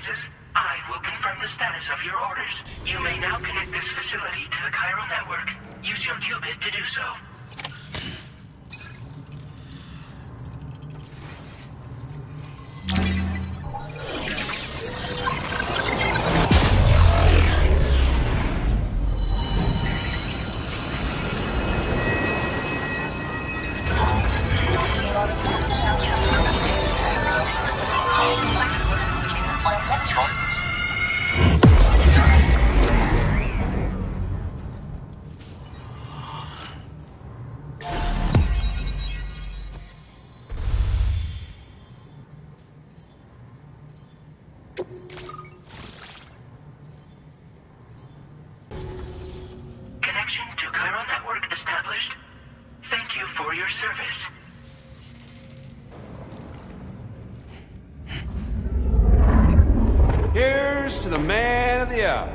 circumstances, I will confirm the status of your orders. You may now connect this facility to the Cairo network. Use your qubit to do so. Connection to Cairo network established. Thank you for your service. Here's to the man of the hour.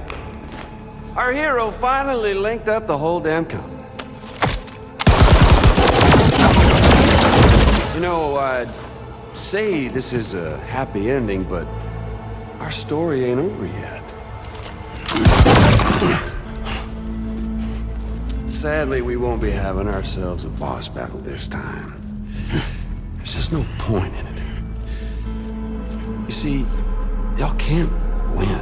Our hero finally linked up the whole damn company. You know, I'd say this is a happy ending, but our story ain't over yet. Sadly, we won't be having ourselves a boss battle this time. There's just no point in it. You see, y'all can't win.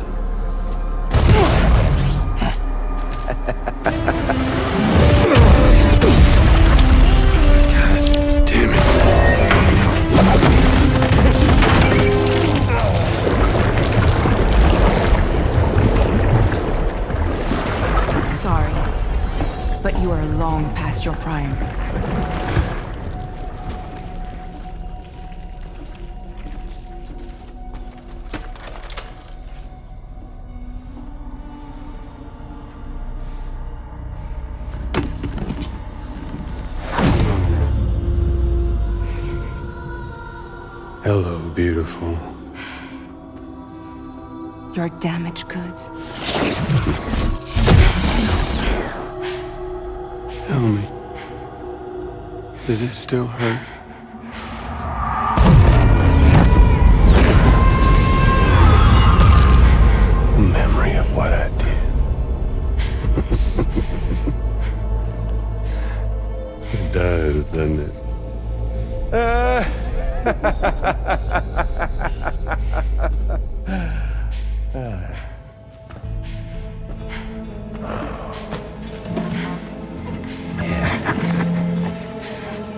God damn it. Sorry, but you are long past your prime. Hello, beautiful. Your damaged goods. Tell me, does it still hurt? Memory of what I did. It does, doesn't it?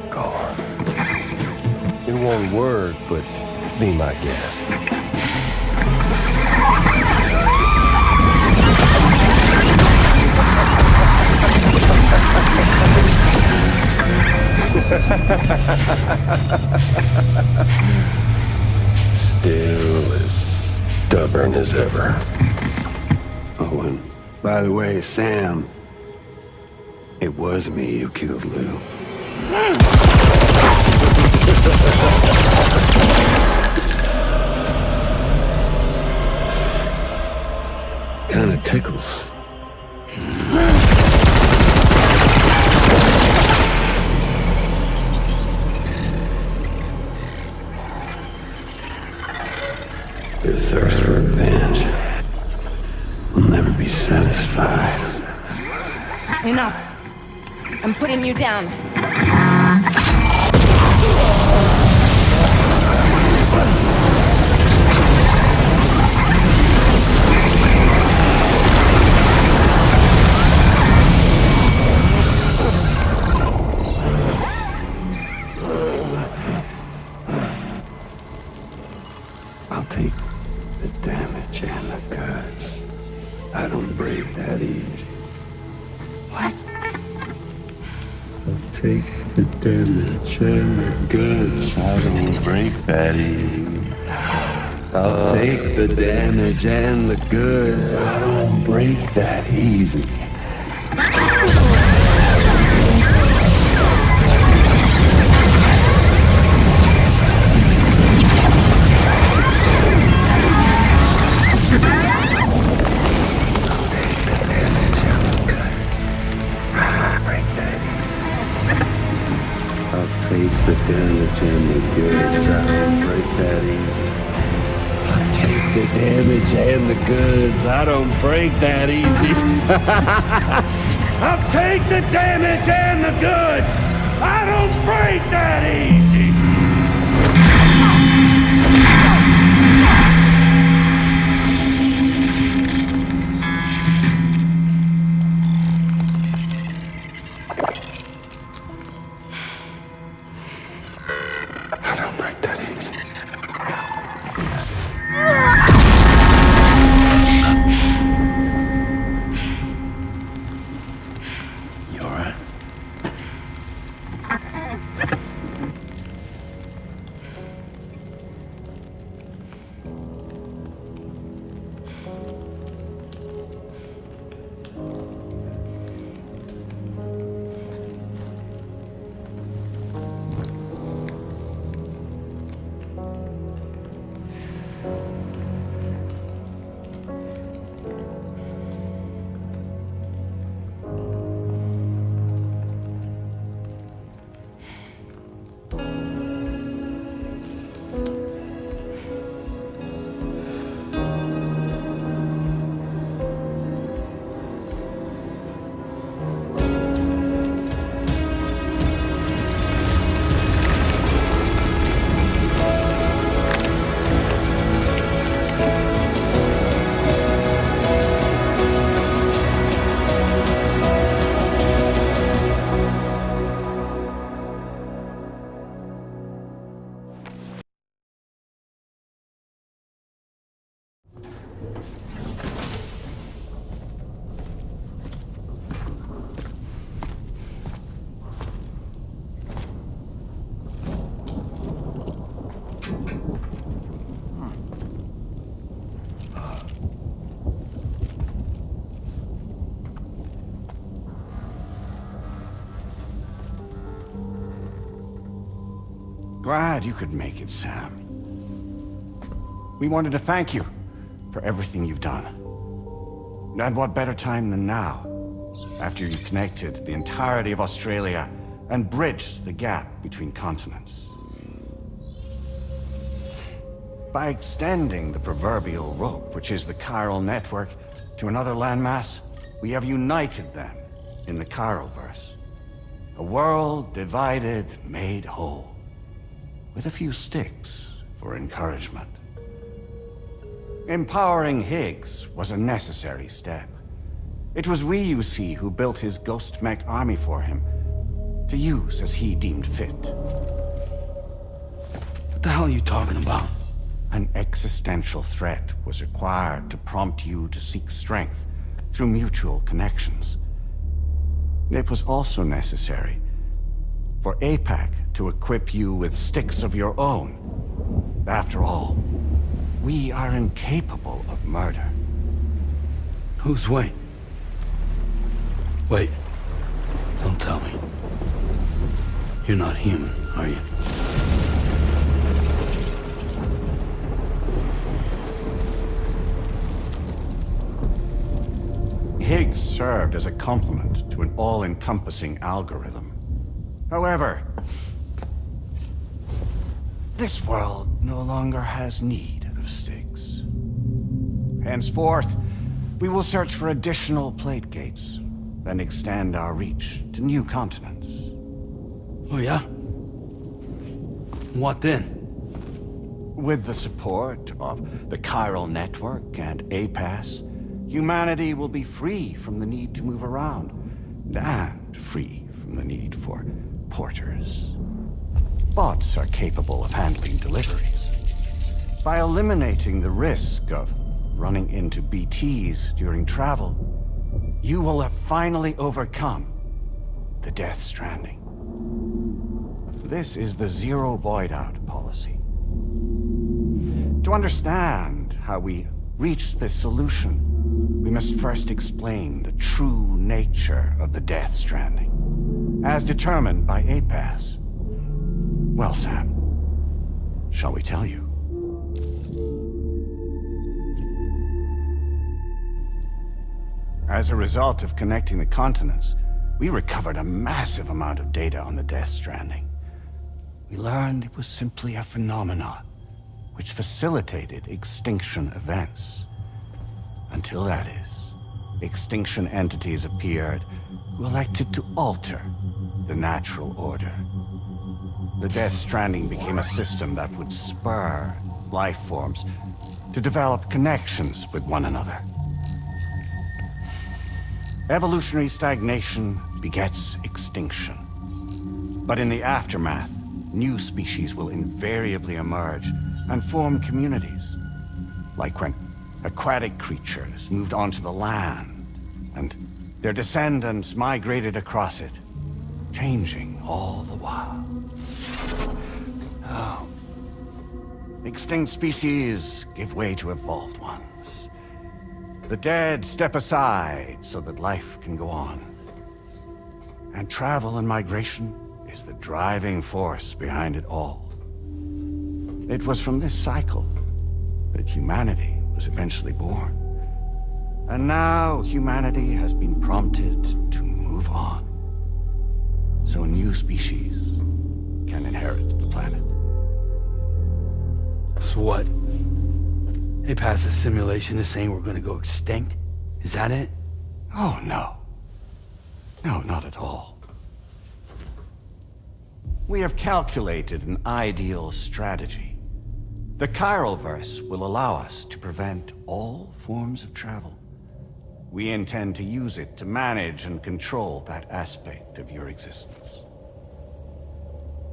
Go on. In one word, but be my guest. Still as stubborn as ever. Oh, and by the way, Sam, it was me who killed Lou. Kinda tickles. Your thirst for revenge will never be satisfied. Enough. I'm putting you down. I'll take the damage and the goods. I don't break that easy. What? I'll take the damage and the goods. I don't break that easy. I'll take the damage and the goods. I don't break that easy. Take the damage and the goods. I don't break that easy. I'll take the damage and the goods. I don't break that easy. I'll take the damage and the goods. I don't break that easy. I don't break that easy. You all right? Glad you could make it, Sam. We wanted to thank you for everything you've done. And what better time than now, after you connected the entirety of Australia and bridged the gap between continents. By extending the proverbial rope, which is the chiral network, to another landmass, we have united them in the Chiroverse. A world divided, made whole. With a few sticks for encouragement. Empowering Higgs was a necessary step. It was we, you see, who built his ghost mech army for him, to use as he deemed fit. What the hell are you talking about? An existential threat was required to prompt you to seek strength through mutual connections. It was also necessary for APAC to equip you with sticks of your own. After all, we are incapable of murder. Who's Wayne? Wait. Don't tell me. You're not human, are you? Higgs served as a complement to an all-encompassing algorithm. However, this world no longer has need of sticks. Henceforth, we will search for additional plate gates, then extend our reach to new continents. Oh yeah? What then? With the support of the chiral network and APAS, humanity will be free from the need to move around, and free from the need for porters. Bots are capable of handling deliveries. By eliminating the risk of running into BTs during travel, you will have finally overcome the Death Stranding. This is the Zero Void-Out policy. To understand how we reached this solution, we must first explain the true nature of the Death Stranding, as determined by APAS. Well, Sam, shall we tell you? As a result of connecting the continents, we recovered a massive amount of data on the Death Stranding. We learned it was simply a phenomenon, which facilitated extinction events. Until that is, extinction entities appeared who elected to alter the natural order. The Death Stranding became a system that would spur life forms to develop connections with one another. Evolutionary stagnation begets extinction. But in the aftermath, new species will invariably emerge and form communities. Like when aquatic creatures moved onto the land, and their descendants migrated across it, changing all the while. Oh. Extinct species give way to evolved ones. The dead step aside so that life can go on. And travel and migration is the driving force behind it all. It was from this cycle that humanity was eventually born. And now humanity has been prompted to move on, so new species can inherit the planet. So what? APAS's simulation is saying we're gonna go extinct? Is that it? Oh, no. No, not at all. We have calculated an ideal strategy. The Chiralverse will allow us to prevent all forms of travel. We intend to use it to manage and control that aspect of your existence.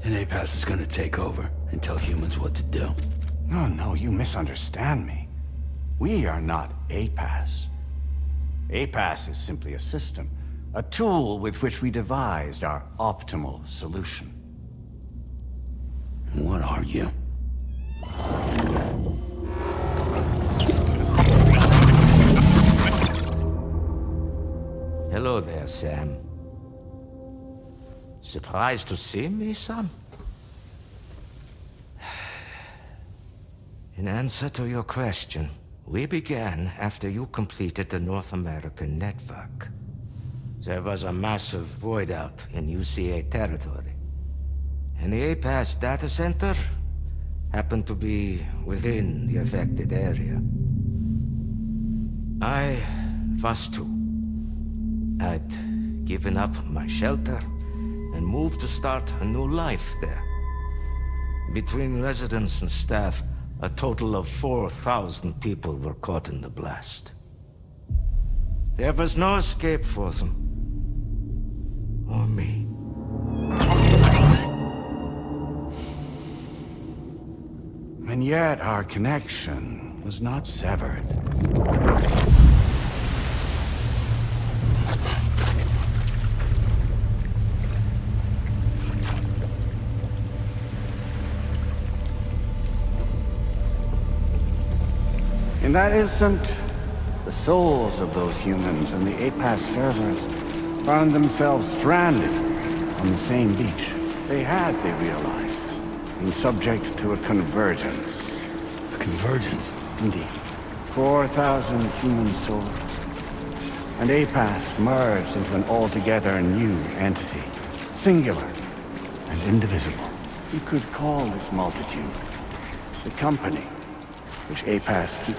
And APAS is gonna take over and tell humans what to do. No, you misunderstand me. We are not APAS. APAS is simply a system, a tool with which we devised our optimal solution. What are you? Hello there, Sam. Surprised to see me, son? In answer to your question, we began after you completed the North American network. There was a massive void out in UCA territory, and the APAS data center happened to be within the affected area. I was too. I'd given up my shelter and moved to start a new life there. Between residents and staff, a total of 4,000 people were caught in the blast. There was no escape for them. Or me. And yet our connection was not severed. In that instant, the souls of those humans and the APAS servers found themselves stranded on the same beach. They realized, been subject to a convergence. A convergence? Indeed. 4,000 human souls. And APAS merged into an altogether new entity. Singular and indivisible. You could call this multitude the company which APAS keeps.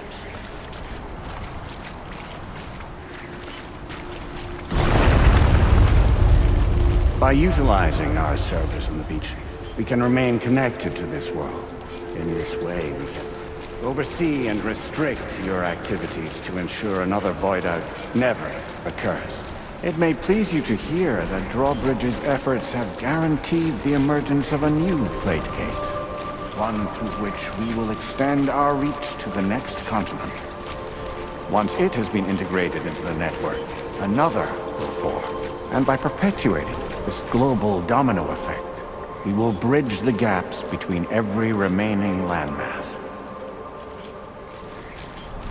By utilizing our servers on the beach, we can remain connected to this world. In this way, we can oversee and restrict your activities to ensure another void out never occurs. It may please you to hear that Drawbridge's efforts have guaranteed the emergence of a new plate gate. One through which we will extend our reach to the next continent. Once it has been integrated into the network, another will form. And by perpetuating this global domino effect, we will bridge the gaps between every remaining landmass.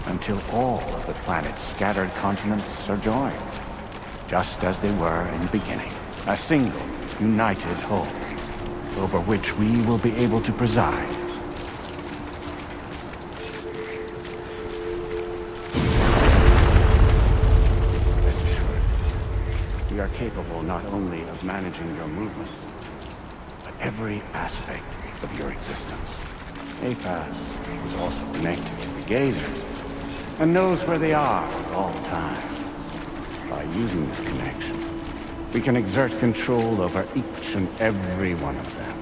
Until all of the planet's scattered continents are joined, just as they were in the beginning. A single, united whole, over which we will be able to preside. Rest assured, we are capable not only of managing your movements, but every aspect of your existence. APAS is also connected to the gazers, and knows where they are at all times. By using this connection, we can exert control over each and every one of them.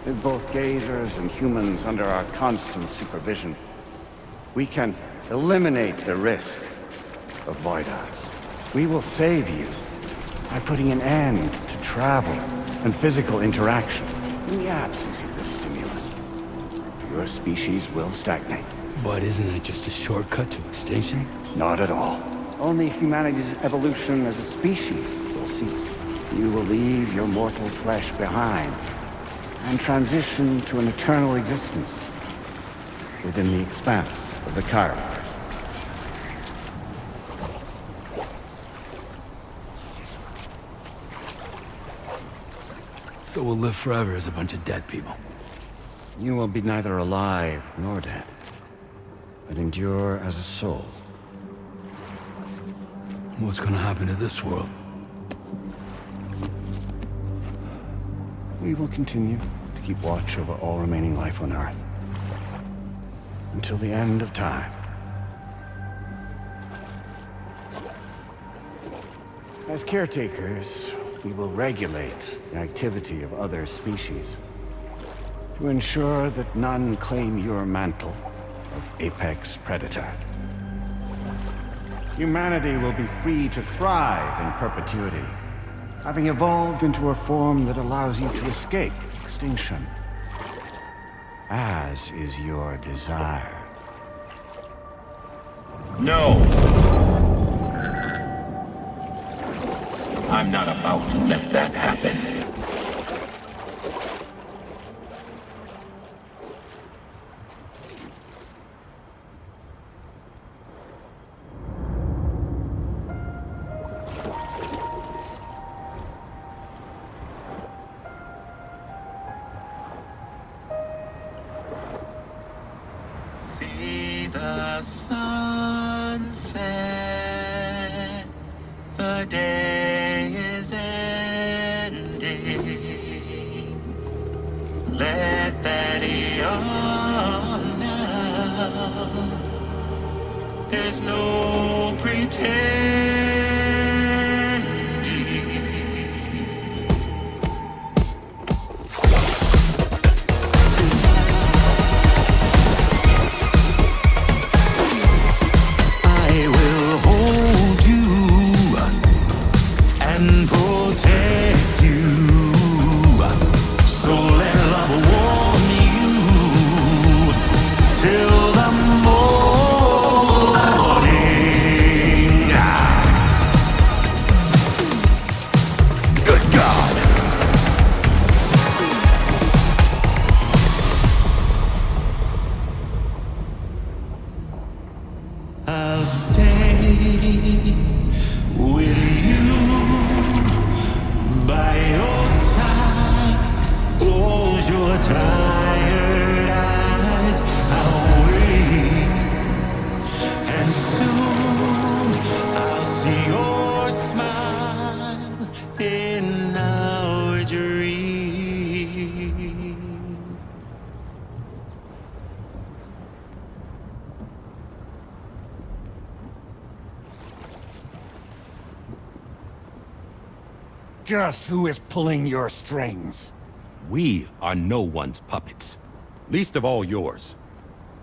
With both gazers and humans under our constant supervision, we can eliminate the risk of voidas. We will save you by putting an end to travel and physical interaction. In the absence of this stimulus, your species will stagnate. But isn't it just a shortcut to extinction? Not at all. Only humanity's evolution as a species will cease. You will leave your mortal flesh behind and transition to an eternal existence within the expanse of the Chiron. So we'll live forever as a bunch of dead people. You will be neither alive nor dead, but endure as a soul. What's gonna happen to this world? We will continue to keep watch over all remaining life on Earth until the end of time. As caretakers, we will regulate the activity of other species to ensure that none claim your mantle of apex predator. Humanity will be free to thrive in perpetuity, having evolved into a form that allows you to escape extinction, as is your desire. No! I'm not about to let that happen. See the sunset, the day is ending. Let that yawn now. There's no pretending. I'll stay with you by your side. Close your tired eyes. I'll wait, and soon I'll see your smile in our dream. Just who is pulling your strings? We are no one's puppets. Least of all yours.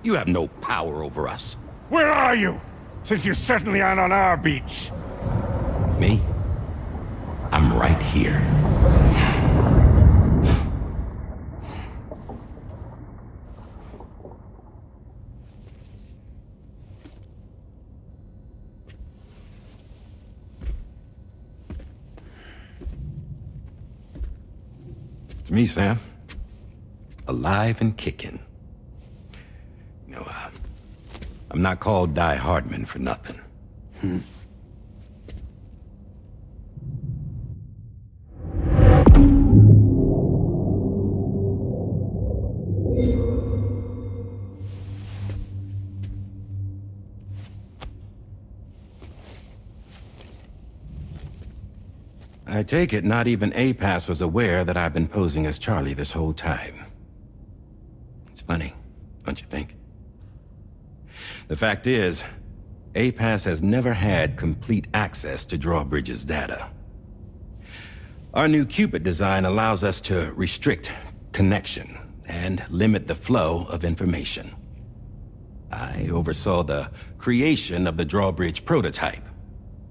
You have no power over us. Where are you? Since you certainly aren't on our beach. Me? I'm right here. It's me, Sam. Alive and kicking. No, I'm not called Die Hardman for nothing. I take it not even APAS was aware that I've been posing as Charlie this whole time. It's funny. The fact is, APAS has never had complete access to Drawbridge's data. Our new Cupid design allows us to restrict connection and limit the flow of information. I oversaw the creation of the Drawbridge prototype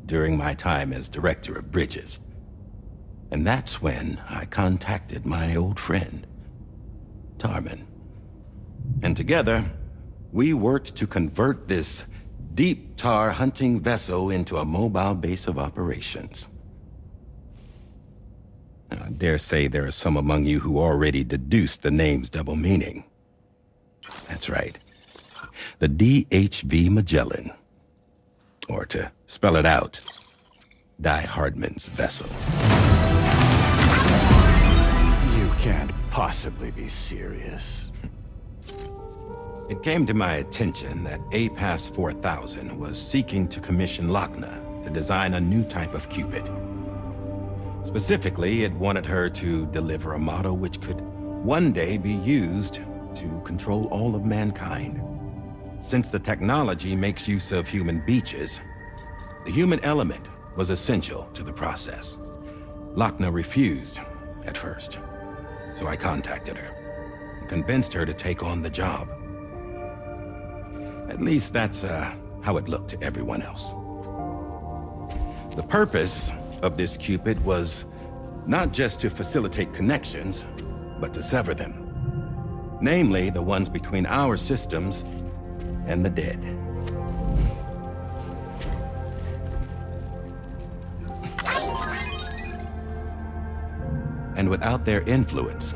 during my time as Director of Bridges. And that's when I contacted my old friend, Tarman. And together, we worked to convert this deep tar hunting vessel into a mobile base of operations. I dare say there are some among you who already deduced the name's double meaning. That's right. The DHV Magellan. Or to spell it out, Die Hardman's vessel. You can't possibly be serious. It came to my attention that APAS 4000 was seeking to commission Lochna to design a new type of Cupid. Specifically, it wanted her to deliver a model which could one day be used to control all of mankind. Since the technology makes use of human beaches, the human element was essential to the process. Lochna refused at first, so I contacted her and convinced her to take on the job. At least that's how it looked to everyone else. The purpose of this Cupid was not just to facilitate connections, but to sever them. Namely, the ones between our systems and the dead. And without their influence,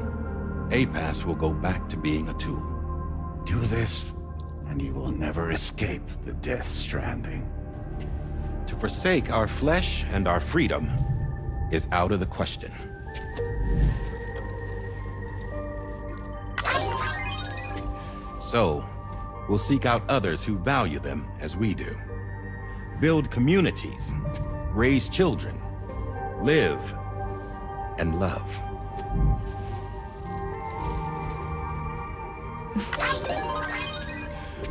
APAS will go back to being a tool. Do this, and you will never escape the Death Stranding. To forsake our flesh and our freedom is out of the question. So, we'll seek out others who value them as we do. Build communities, raise children, live, and love.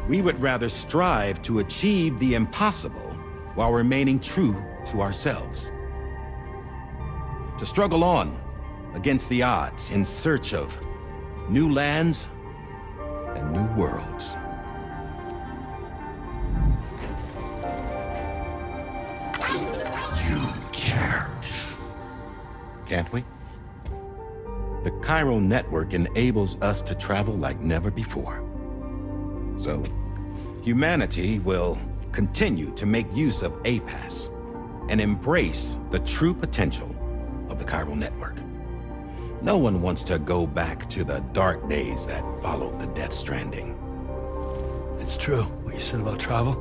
We would rather strive to achieve the impossible while remaining true to ourselves. To struggle on against the odds in search of new lands and new worlds. You can't. Can't we? The chiral network enables us to travel like never before. So, humanity will continue to make use of APAS and embrace the true potential of the chiral network. No one wants to go back to the dark days that followed the Death Stranding. It's true, what you said about travel.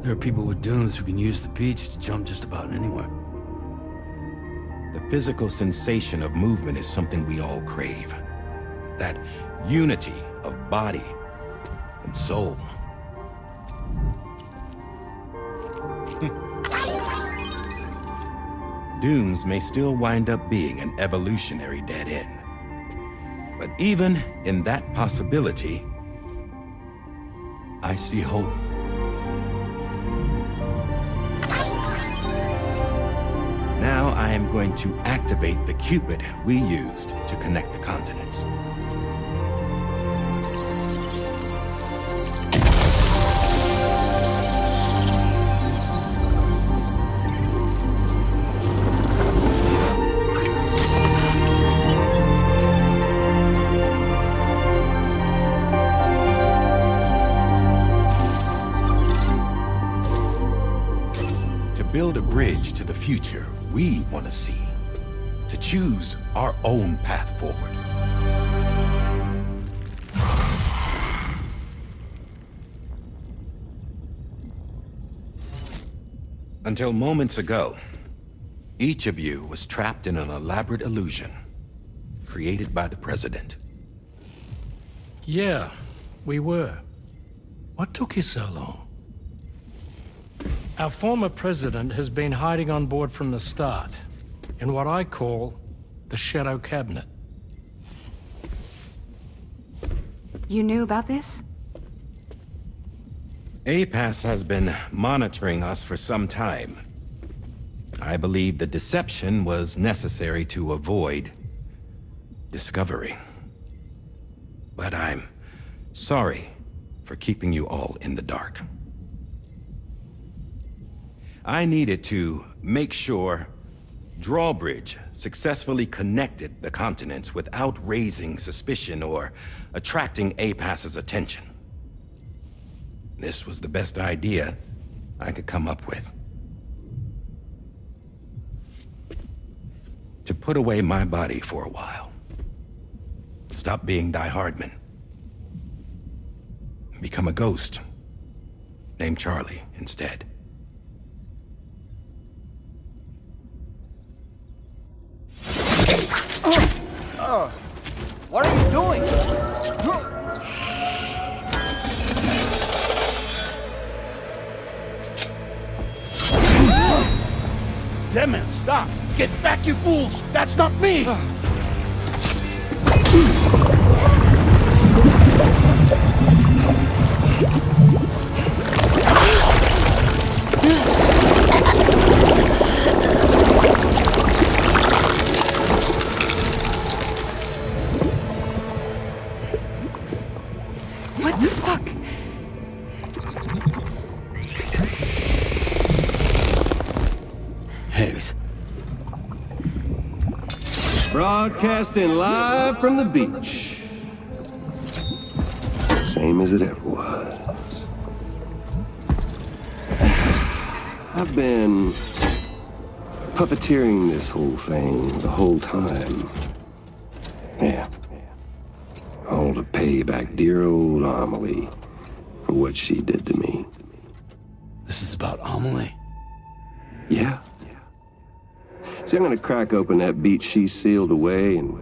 There are people with dunes who can use the beach to jump just about anywhere. The physical sensation of movement is something we all crave. That unity of body and soul. Dunes may still wind up being an evolutionary dead end. But even in that possibility, I see hope. Now I am going to activate the Cupid we used to connect the continents. Build a bridge to the future we want to see, to choose our own path forward. Until moments ago, each of you was trapped in an elaborate illusion created by the President. Yeah, we were. What took you so long? Our former president has been hiding on board from the start, in what I call the Shadow Cabinet. You knew about this? APAS has been monitoring us for some time. I believe the deception was necessary to avoid discovery. But I'm sorry for keeping you all in the dark. I needed to make sure Drawbridge successfully connected the continents without raising suspicion or attracting APAS's attention. This was the best idea I could come up with. To put away my body for a while. Stop being Die Hardman. Become a ghost. Named Charlie instead. What are you doing? Damn it, stop! Get back, you fools! That's not me! What the fuck? Hayes. Broadcasting live from the beach. Same as it ever was. I've been puppeteering this whole thing the whole time. Yeah. All to pay back dear old Amelie for what she did to me. This is about Amelie? Yeah. See, I'm gonna crack open that beach she sealed away and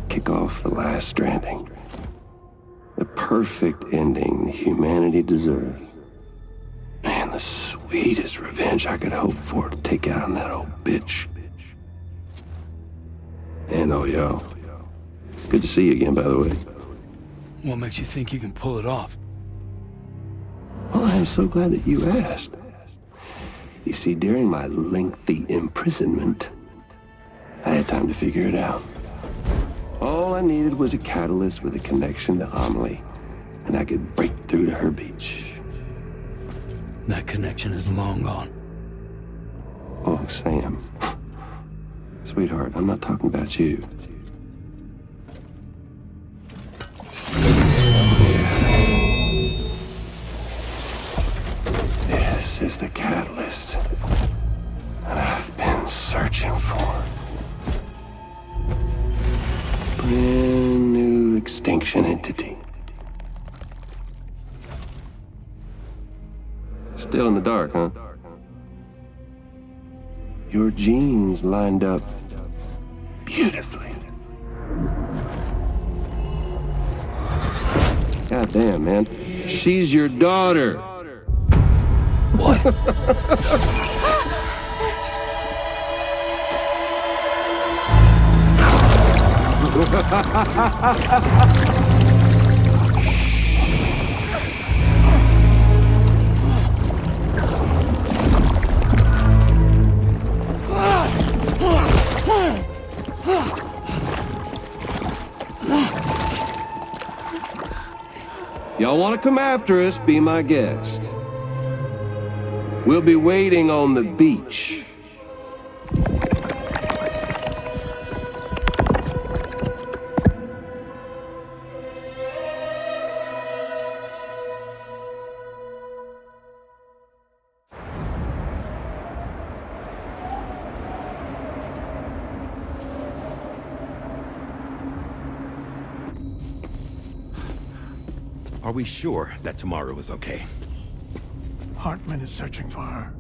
kick off the last stranding. The perfect ending humanity deserves. Man, the sweetest revenge I could hope for to take out on that old bitch. And oh, yo. Good to see you again, by the way. What makes you think you can pull it off? Well, I'm so glad that you asked. You see, during my lengthy imprisonment, I had time to figure it out. All I needed was a catalyst with a connection to Amelie, and I could break through to her beach. That connection is long gone. Oh, Sam. Sweetheart, I'm not talking about you. This is the catalyst that I've been searching for. Brand new extinction entity. Still in the dark, huh? Your genes lined up beautifully. God damn, man. She's your daughter. What? Y'all want to come after us, be my guest. We'll be waiting on the beach. Are we sure that tomorrow is okay? Hartman is searching for her.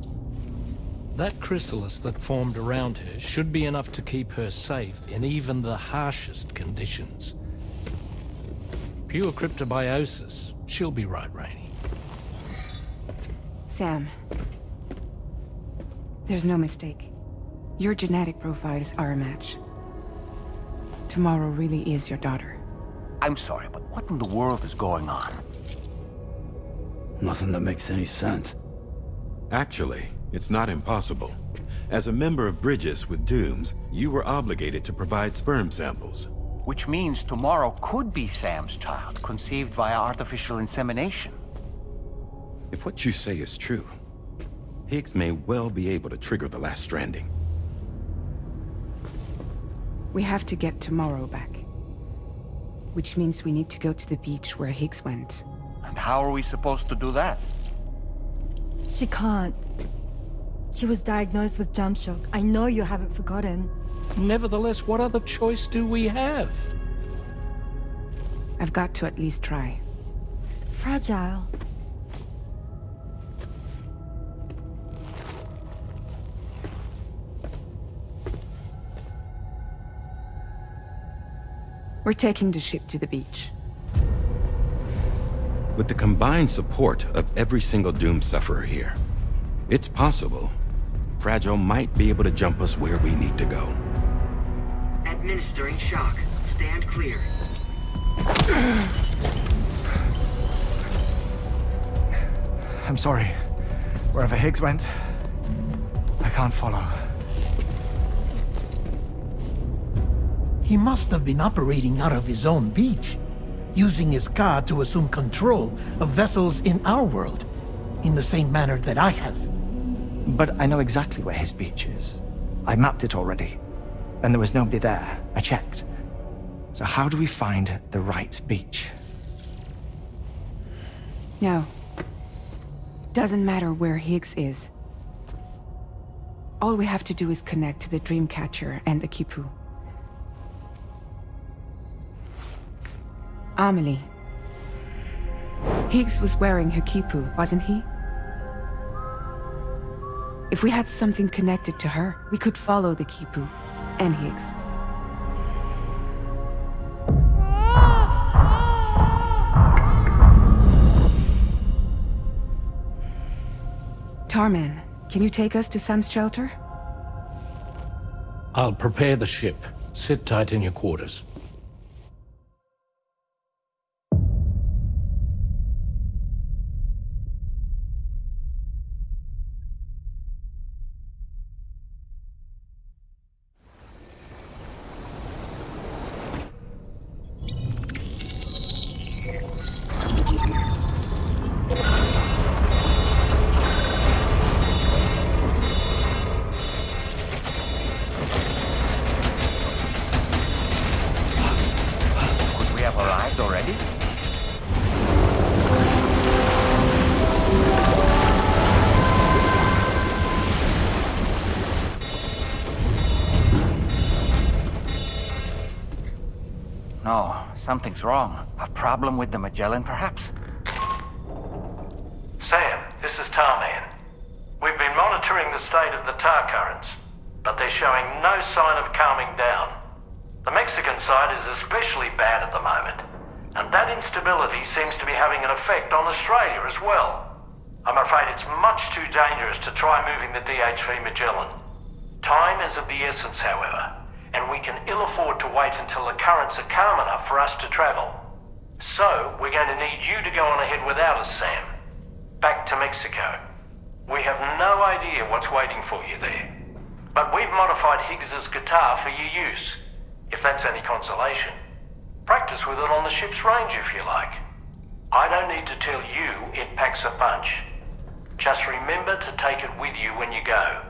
That chrysalis that formed around her should be enough to keep her safe in even the harshest conditions. Pure cryptobiosis. She'll be right, Rainey. Sam. There's no mistake. Your genetic profiles are a match. Tomorrow really is your daughter. I'm sorry, but what in the world is going on? Nothing that makes any sense. Actually, it's not impossible. As a member of Bridges with Dooms, you were obligated to provide sperm samples. Which means tomorrow could be Sam's child, conceived via artificial insemination. If what you say is true, Higgs may well be able to trigger the last stranding. We have to get tomorrow back. Which means we need to go to the beach where Higgs went. And how are we supposed to do that? She can't. She was diagnosed with jump shock. I know you haven't forgotten. Nevertheless, what other choice do we have? I've got to at least try. Fragile. We're taking the ship to the beach. With the combined support of every single Doom sufferer here, it's possible Fragile might be able to jump us where we need to go. Administering shock. Stand clear. I'm sorry. Wherever Higgs went, I can't follow. He must have been operating out of his own beach, using his car to assume control of vessels in our world, in the same manner that I have. But I know exactly where his beach is. I mapped it already, and there was nobody there. I checked. So how do we find the right beach? No. Doesn't matter where Higgs is. All we have to do is connect to the Dreamcatcher and the Kipu. Amelie. Higgs was wearing her Kipu, wasn't he? If we had something connected to her, we could follow the Kipu and Higgs. Tarman, can you take us to Sam's shelter? I'll prepare the ship. Sit tight in your quarters. No, something's wrong. A problem with the Magellan, perhaps? Sam, this is Tarman. We've been monitoring the state of the tar currents, but they're showing no sign of calming down. The Mexican side is especially bad at the moment, and that instability seems to be having an effect on Australia as well. I'm afraid it's much too dangerous to try moving the DHV Magellan. Time is of the essence, however, and we can ill afford to wait until the currents are calm enough for us to travel. So, we're going to need you to go on ahead without us, Sam. Back to Mexico. We have no idea what's waiting for you there. But we've modified Higgs's guitar for your use, if that's any consolation. Practice with it on the ship's range if you like. I don't need to tell you it packs a punch. Just remember to take it with you when you go.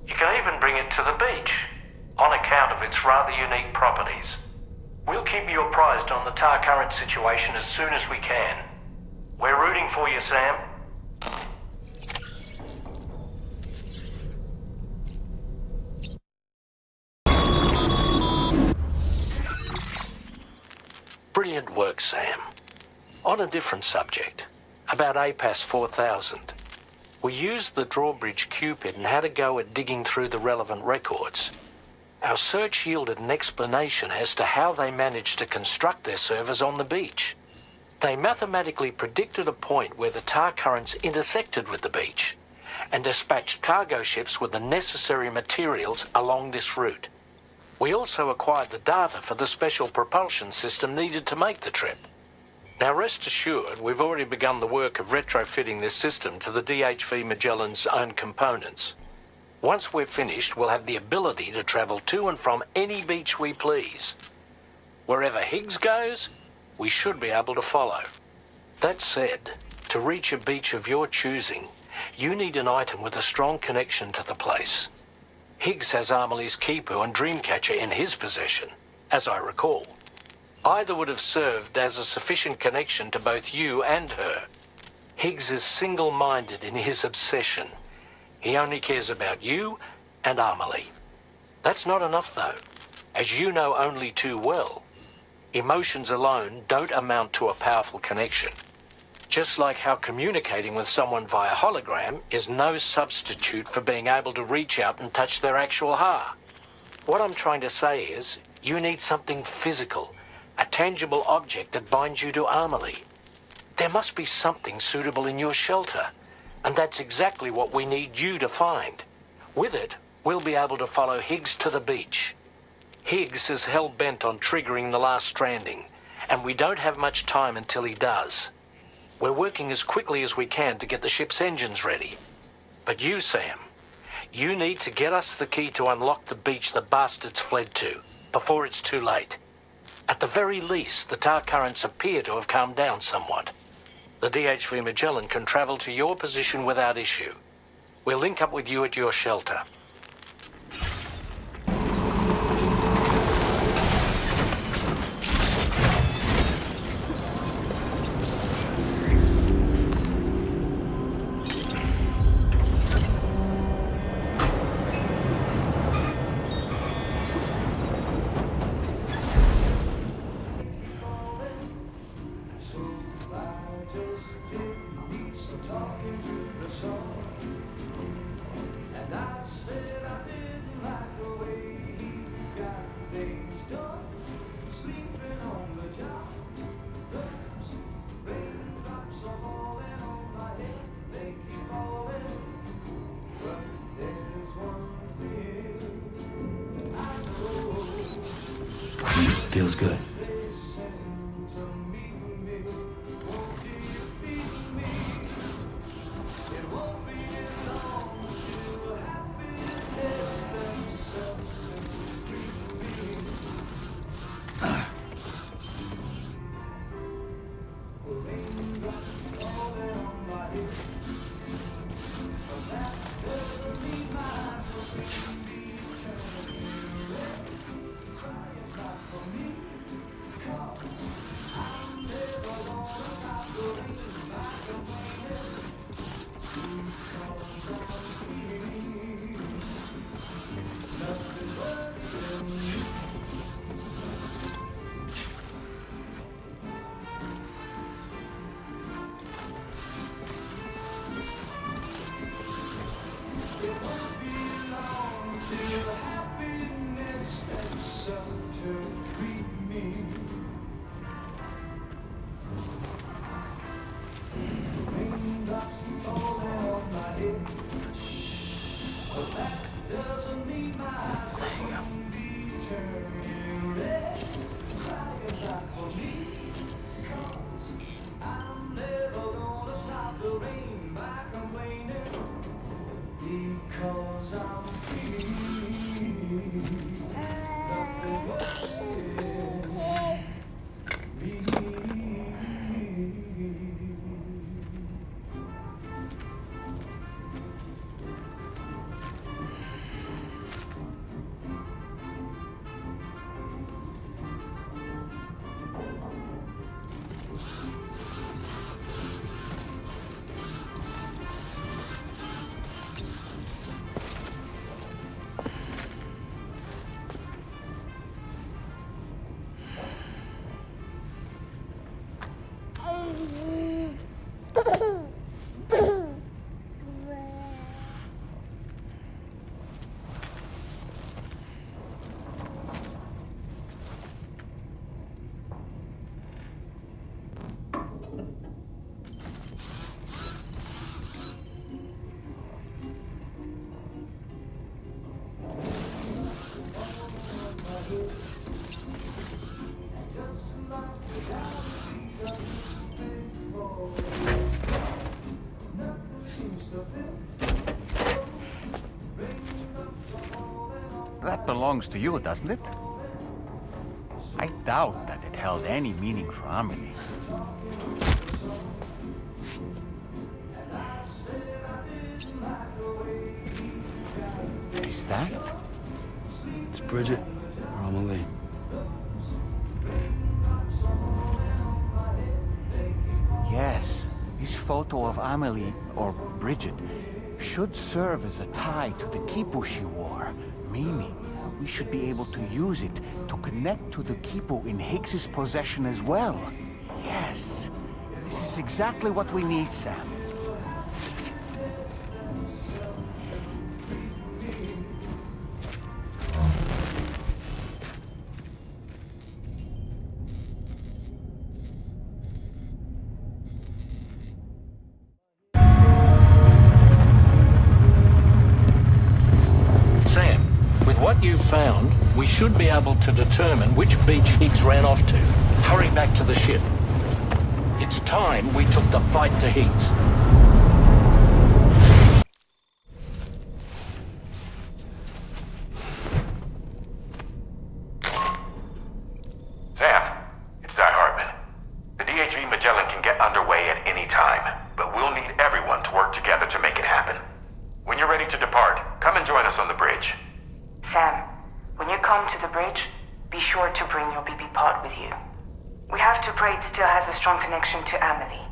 You can even bring it to the beach, on account of its rather unique properties. We'll keep you apprised on the tar current situation as soon as we can. We're rooting for you, Sam. Brilliant work, Sam. On a different subject, about APAS 4000. We used the drawbridge Cupid and had a go at digging through the relevant records. Our search yielded an explanation as to how they managed to construct their servers on the beach. They mathematically predicted a point where the tar currents intersected with the beach and dispatched cargo ships with the necessary materials along this route. We also acquired the data for the special propulsion system needed to make the trip. Now rest assured, we've already begun the work of retrofitting this system to the DHV Magellan's own components. Once we're finished, we'll have the ability to travel to and from any beach we please. Wherever Higgs goes, we should be able to follow. That said, to reach a beach of your choosing, you need an item with a strong connection to the place. Higgs has Amelie's Kipu and Dreamcatcher in his possession, as I recall. Either would have served as a sufficient connection to both you and her. Higgs is single-minded in his obsession. He only cares about you and Amelie. That's not enough, though. As you know only too well, emotions alone don't amount to a powerful connection. Just like how communicating with someone via hologram is no substitute for being able to reach out and touch their actual heart. What I'm trying to say is, you need something physical, a tangible object that binds you to Amelie. There must be something suitable in your shelter, and that's exactly what we need you to find. With it, we'll be able to follow Higgs to the beach. Higgs is hell-bent on triggering the last stranding, and we don't have much time until he does. We're working as quickly as we can to get the ship's engines ready. But you, Sam, you need to get us the key to unlock the beach the bastards fled to, before it's too late. At the very least, the tar currents appear to have calmed down somewhat. The DHV Magellan can travel to your position without issue. We'll link up with you at your shelter. Feels good. That belongs to you, doesn't it? I doubt that it held any meaning for Amelie. Is that? It's Bridget or Amelie. Yes, this photo of Amelie, or Bridget, should serve as a tie to the quipu she wore, meaning we should be able to use it to connect to the quipu in Higgs's possession as well. Yes, this is exactly what we need, Sam. What you've found, we should be able to determine which beach Higgs ran off to. Hurry back to the ship. It's time we took the fight to Higgs. Sam, it's Di Hartman. The DHV Magellan can get underway at any time, but we'll need everyone to work together to make it happen. When you're ready to depart, come and join us on the bridge. Sam, when you come to the bridge, be sure to bring your BB pod with you. We have to pray it still has a strong connection to Amelie.